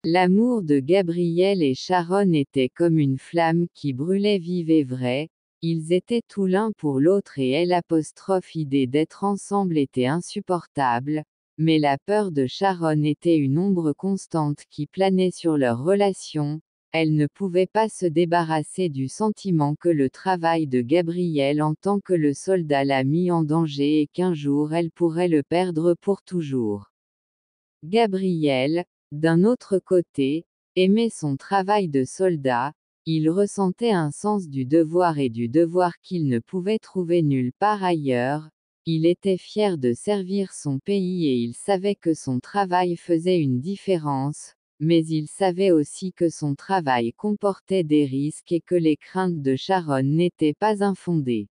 L'amour de Gabriel et Sharon était comme une flamme qui brûlait vive et vraie, ils étaient tout l'un pour l'autre et l'idée d'être ensemble était insupportable, mais la peur de Sharon était une ombre constante qui planait sur leur relation, elle ne pouvait pas se débarrasser du sentiment que le travail de Gabriel en tant que le soldat l'a mis en danger et qu'un jour elle pourrait le perdre pour toujours. Gabriel, d'un autre côté, aimait son travail de soldat, il ressentait un sens du devoir et du devoir qu'il ne pouvait trouver nulle part ailleurs, il était fier de servir son pays et il savait que son travail faisait une différence, mais il savait aussi que son travail comportait des risques et que les craintes de Sharon n'étaient pas infondées.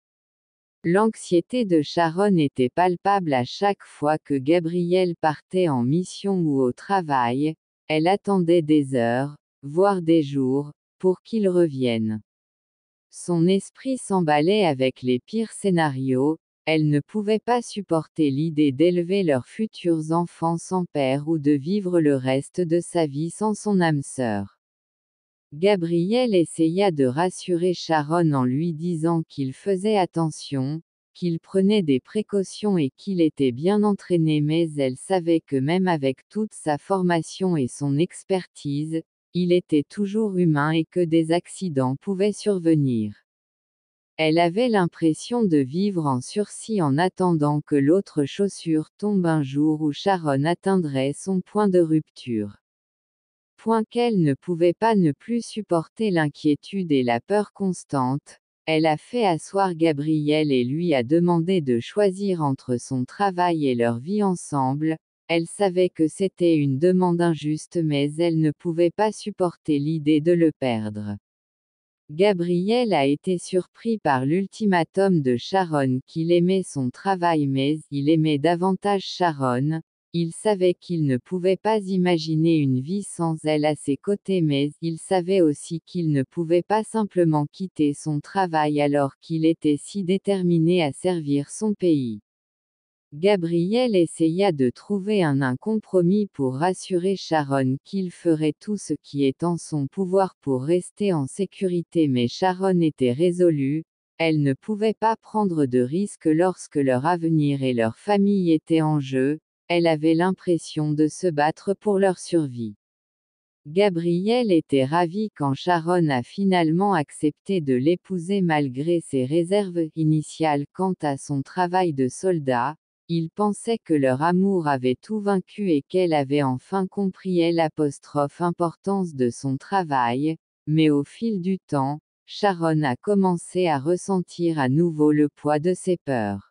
L'anxiété de Sharon était palpable à chaque fois que Gabriel partait en mission ou au travail, elle attendait des heures, voire des jours, pour qu'il revienne. Son esprit s'emballait avec les pires scénarios, elle ne pouvait pas supporter l'idée d'élever leurs futurs enfants sans père ou de vivre le reste de sa vie sans son âme sœur. Gabriel essaya de rassurer Sharon en lui disant qu'il faisait attention, qu'il prenait des précautions et qu'il était bien entraîné, mais elle savait que même avec toute sa formation et son expertise, il était toujours humain et que des accidents pouvaient survenir. Elle avait l'impression de vivre en sursis en attendant que l'autre chaussure tombe un jour où Sharon atteindrait son point de rupture. Point qu'elle ne pouvait pas ne plus supporter l'inquiétude et la peur constante, elle a fait asseoir Gabriel et lui a demandé de choisir entre son travail et leur vie ensemble, elle savait que c'était une demande injuste mais elle ne pouvait pas supporter l'idée de le perdre. Gabriel a été surpris par l'ultimatum de Sharon qu'il aimait son travail mais il aimait davantage Sharon, il savait qu'il ne pouvait pas imaginer une vie sans elle à ses côtés mais il savait aussi qu'il ne pouvait pas simplement quitter son travail alors qu'il était si déterminé à servir son pays. Gabriel essaya de trouver un compromis pour rassurer Sharon qu'il ferait tout ce qui est en son pouvoir pour rester en sécurité mais Sharon était résolue, elle ne pouvait pas prendre de risques lorsque leur avenir et leur famille étaient en jeu, elle avait l'impression de se battre pour leur survie. Gabriel était ravi quand Sharon a finalement accepté de l'épouser malgré ses réserves initiales quant à son travail de soldat, il pensait que leur amour avait tout vaincu et qu'elle avait enfin compris l'importance de son travail, mais au fil du temps, Sharon a commencé à ressentir à nouveau le poids de ses peurs.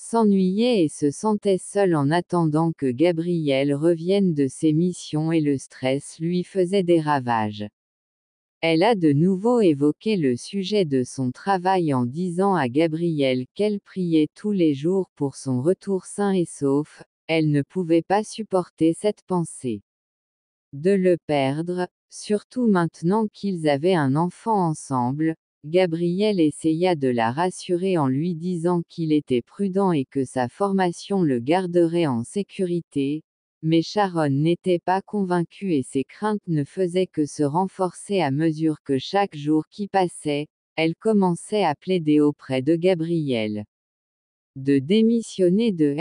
S'ennuyait et se sentait seule en attendant que Gabriel revienne de ses missions et le stress lui faisait des ravages. Elle a de nouveau évoqué le sujet de son travail en disant à Gabriel qu'elle priait tous les jours pour son retour sain et sauf, elle ne pouvait pas supporter cette pensée. De le perdre, surtout maintenant qu'ils avaient un enfant ensemble, Gabriel essaya de la rassurer en lui disant qu'il était prudent et que sa formation le garderait en sécurité, mais Sharon n'était pas convaincue et ses craintes ne faisaient que se renforcer à mesure que chaque jour qui passait, elle commençait à plaider auprès de Gabriel de démissionner de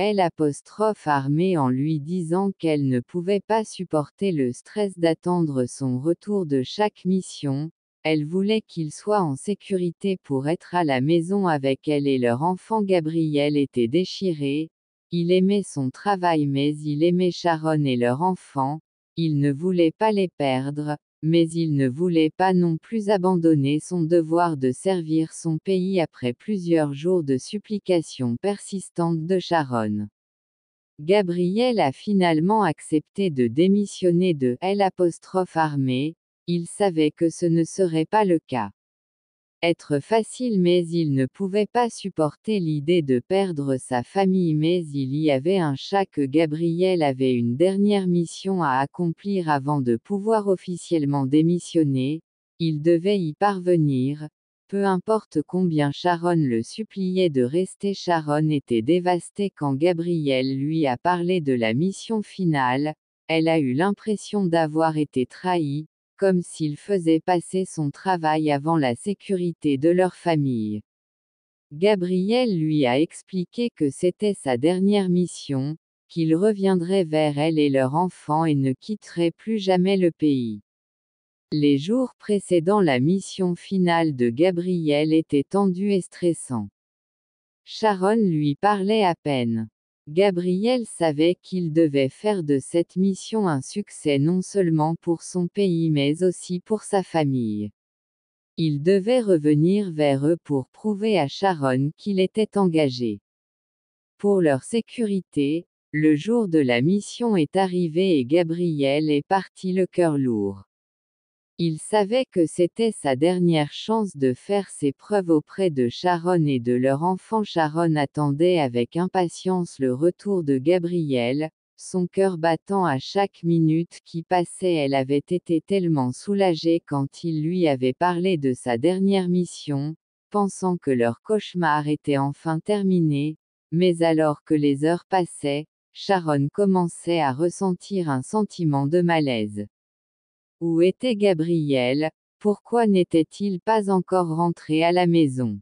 l'armée en lui disant qu'elle ne pouvait pas supporter le stress d'attendre son retour de chaque mission, elle voulait qu'il soit en sécurité pour être à la maison avec elle et leur enfant. Gabriel était déchiré, il aimait son travail mais il aimait Sharon et leur enfant, il ne voulait pas les perdre, mais il ne voulait pas non plus abandonner son devoir de servir son pays après plusieurs jours de supplications persistantes de Sharon. Gabriel a finalement accepté de démissionner de l'armée, il savait que ce ne serait pas le cas. Être facile mais il ne pouvait pas supporter l'idée de perdre sa famille mais il y avait un chat que Gabriel avait une dernière mission à accomplir avant de pouvoir officiellement démissionner, il devait y parvenir, peu importe combien Sharon le suppliait de rester. Sharon était dévastée quand Gabriel lui a parlé de la mission finale, elle a eu l'impression d'avoir été trahie, comme s'il faisait passer son travail avant la sécurité de leur famille. Gabriel lui a expliqué que c'était sa dernière mission, qu'il reviendrait vers elle et leur enfant et ne quitterait plus jamais le pays. Les jours précédant la mission finale de Gabriel étaient tendus et stressants. Sharon lui parlait à peine. Gabriel savait qu'il devait faire de cette mission un succès non seulement pour son pays mais aussi pour sa famille. Il devait revenir vers eux pour prouver à Sharon qu'il était engagé. Pour leur sécurité, le jour de la mission est arrivé et Gabriel est parti le cœur lourd. Il savait que c'était sa dernière chance de faire ses preuves auprès de Sharon et de leur enfant. Sharon attendait avec impatience le retour de Gabriel, son cœur battant à chaque minute qui passait. Elle avait été tellement soulagée quand il lui avait parlé de sa dernière mission, pensant que leur cauchemar était enfin terminé, mais alors que les heures passaient, Sharon commençait à ressentir un sentiment de malaise. Où était Gabriel? Pourquoi n'était-il pas encore rentré à la maison?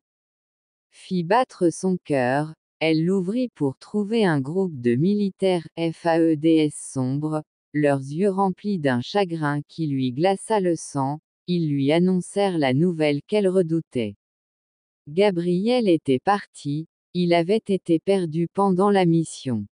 Fit battre son cœur, elle l'ouvrit pour trouver un groupe de militaires FAEDS sombres, leurs yeux remplis d'un chagrin qui lui glaça le sang. Ils lui annoncèrent la nouvelle qu'elle redoutait. Gabriel était parti, il avait été perdu pendant la mission.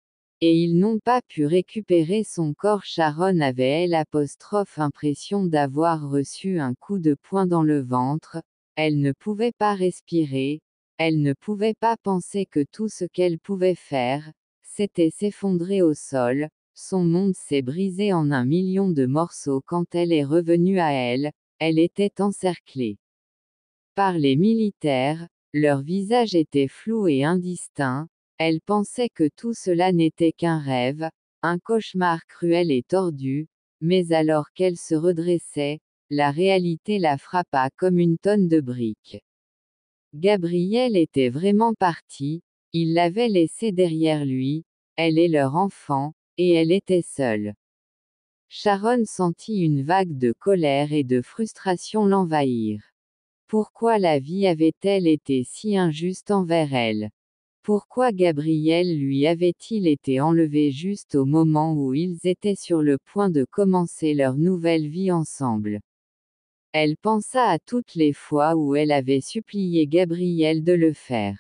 Et ils n'ont pas pu récupérer son corps. Sharon avait l'impression d'avoir reçu un coup de poing dans le ventre, elle ne pouvait pas respirer, elle ne pouvait pas penser que tout ce qu'elle pouvait faire, c'était s'effondrer au sol. Son monde s'est brisé en 1 million de morceaux quand elle est revenue à elle, elle était encerclée par les militaires, leurs visages étaient flous et indistincts. Elle pensait que tout cela n'était qu'un rêve, un cauchemar cruel et tordu, mais alors qu'elle se redressait, la réalité la frappa comme une tonne de briques. Gabriel était vraiment parti, il l'avait laissé derrière lui, elle est leur enfant, et elle était seule. Sharon sentit une vague de colère et de frustration l'envahir. Pourquoi la vie avait-elle été si injuste envers elle? Pourquoi Gabriel lui avait-il été enlevé juste au moment où ils étaient sur le point de commencer leur nouvelle vie ensemble? Elle pensa à toutes les fois où elle avait supplié Gabriel de le faire.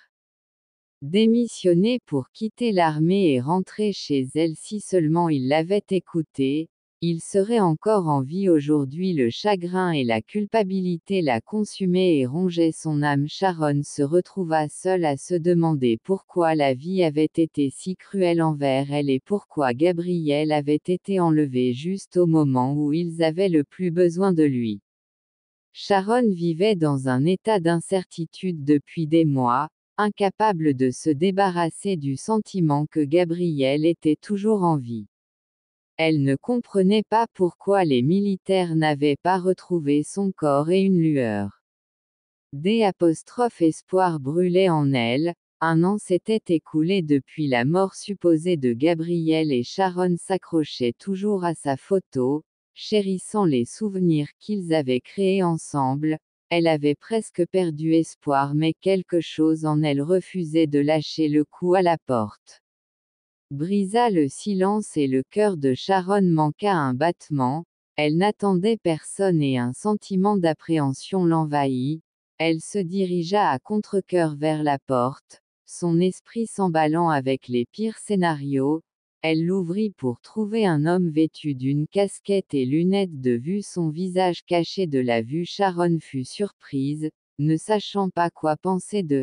Démissionner pour quitter l'armée et rentrer chez elle. Si seulement il l'avait écoutée, il serait encore en vie aujourd'hui. Le chagrin et la culpabilité la consumaient et rongeaient son âme. Sharon se retrouva seule à se demander pourquoi la vie avait été si cruelle envers elle et pourquoi Gabriel avait été enlevé juste au moment où ils avaient le plus besoin de lui. Sharon vivait dans un état d'incertitude depuis des mois, incapable de se débarrasser du sentiment que Gabriel était toujours en vie. Elle ne comprenait pas pourquoi les militaires n'avaient pas retrouvé son corps et une lueur. Espoir brûlait en elle. 1 an s'était écoulé depuis la mort supposée de Gabriel et Sharon s'accrochait toujours à sa photo, chérissant les souvenirs qu'ils avaient créés ensemble. Elle avait presque perdu espoir mais quelque chose en elle refusait de lâcher le coup à la porte. Brisa le silence et le cœur de Sharon manqua un battement, elle n'attendait personne et un sentiment d'appréhension l'envahit. Elle se dirigea à contre-cœur vers la porte, son esprit s'emballant avec les pires scénarios. Elle l'ouvrit pour trouver un homme vêtu d'une casquette et lunettes de vue, son visage caché de la vue. Sharon fut surprise, ne sachant pas quoi penser de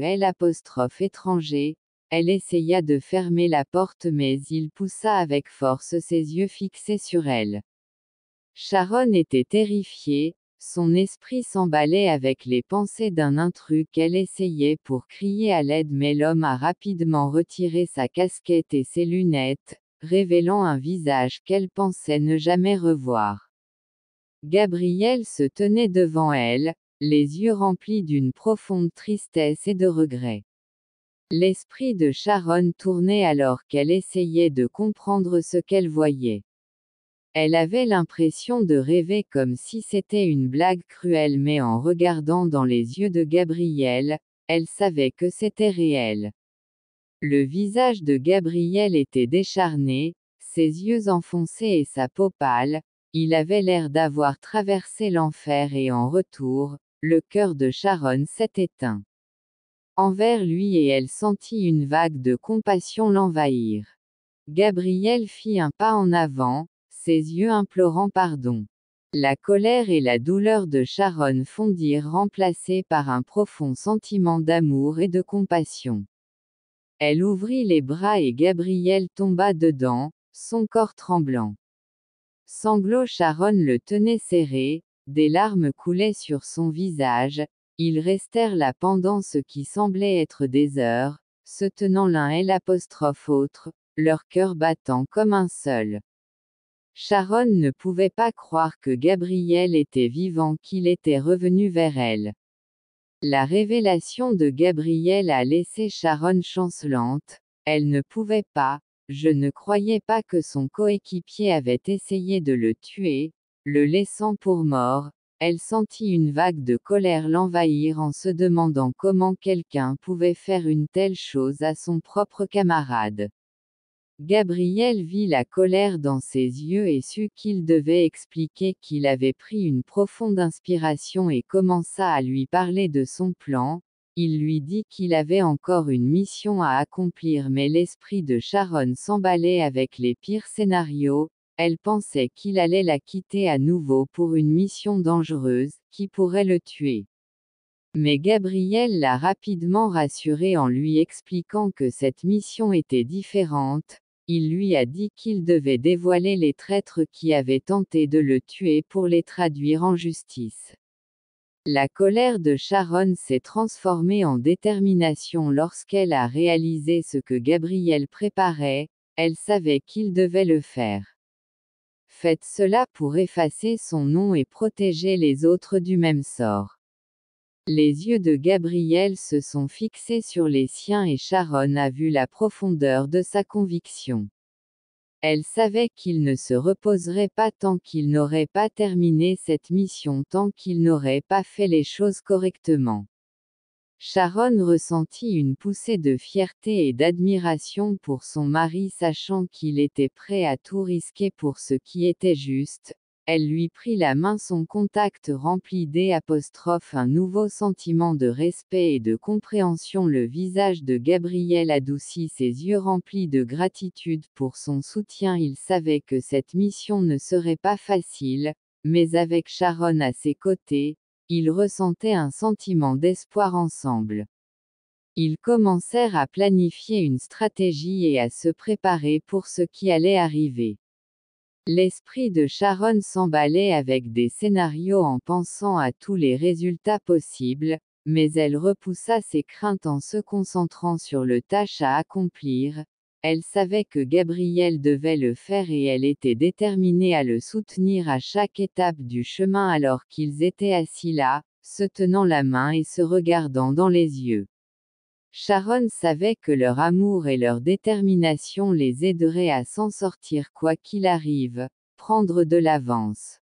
l'étranger. Elle essaya de fermer la porte mais il poussa avec force ses yeux fixés sur elle. Sharon était terrifiée, son esprit s'emballait avec les pensées d'un intrus. Elle essayait pour crier à l'aide mais l'homme a rapidement retiré sa casquette et ses lunettes, révélant un visage qu'elle pensait ne jamais revoir. Gabriel se tenait devant elle, les yeux remplis d'une profonde tristesse et de regret. L'esprit de Sharon tournait alors qu'elle essayait de comprendre ce qu'elle voyait. Elle avait l'impression de rêver comme si c'était une blague cruelle, mais en regardant dans les yeux de Gabriel, elle savait que c'était réel. Le visage de Gabriel était décharné, ses yeux enfoncés et sa peau pâle, il avait l'air d'avoir traversé l'enfer et en retour, le cœur de Sharon s'est éteint envers lui et elle sentit une vague de compassion l'envahir. Gabriel fit un pas en avant, ses yeux implorant pardon. La colère et la douleur de Sharon fondirent, remplacées par un profond sentiment d'amour et de compassion. Elle ouvrit les bras et Gabriel tomba dedans, son corps tremblant. Sanglots, Sharon le tenait serré, des larmes coulaient sur son visage, ils restèrent là pendant ce qui semblait être des heures, se tenant l'un et l'autre, leur cœur battant comme un seul. Sharon ne pouvait pas croire que Gabriel était vivant, qu'il était revenu vers elle. La révélation de Gabriel a laissé Sharon chancelante, elle ne pouvait pas, je ne croyais pas que son coéquipier avait essayé de le tuer, le laissant pour mort, elle sentit une vague de colère l'envahir en se demandant comment quelqu'un pouvait faire une telle chose à son propre camarade. Gabriel vit la colère dans ses yeux et sut qu'il devait expliquer qu'il avait pris une profonde inspiration et commença à lui parler de son plan. Il lui dit qu'il avait encore une mission à accomplir, mais l'esprit de Sharon s'emballait avec les pires scénarios. Elle pensait qu'il allait la quitter à nouveau pour une mission dangereuse, qui pourrait le tuer. Mais Gabriel l'a rapidement rassuré en lui expliquant que cette mission était différente. Il lui a dit qu'il devait dévoiler les traîtres qui avaient tenté de le tuer pour les traduire en justice. La colère de Sharon s'est transformée en détermination lorsqu'elle a réalisé ce que Gabriel préparait, elle savait qu'il devait le faire. Faites cela pour effacer son nom et protéger les autres du même sort. Les yeux de Gabriel se sont fixés sur les siens et Sharon a vu la profondeur de sa conviction. Elle savait qu'il ne se reposerait pas tant qu'il n'aurait pas terminé cette mission, tant qu'il n'aurait pas fait les choses correctement. Sharon ressentit une poussée de fierté et d'admiration pour son mari, sachant qu'il était prêt à tout risquer pour ce qui était juste. Elle lui prit la main, son contact rempli un nouveau sentiment de respect et de compréhension. Le visage de Gabriel adoucit, ses yeux remplis de gratitude pour son soutien. Il savait que cette mission ne serait pas facile, mais avec Sharon à ses côtés, ils ressentaient un sentiment d'espoir ensemble. Ils commencèrent à planifier une stratégie et à se préparer pour ce qui allait arriver. L'esprit de Sharon s'emballait avec des scénarios en pensant à tous les résultats possibles, mais elle repoussa ses craintes en se concentrant sur le tâche à accomplir. Elle savait que Gabriel devait le faire et elle était déterminée à le soutenir à chaque étape du chemin alors qu'ils étaient assis là, se tenant la main et se regardant dans les yeux. Sharon savait que leur amour et leur détermination les aideraient à s'en sortir quoi qu'il arrive, prendre de l'avance.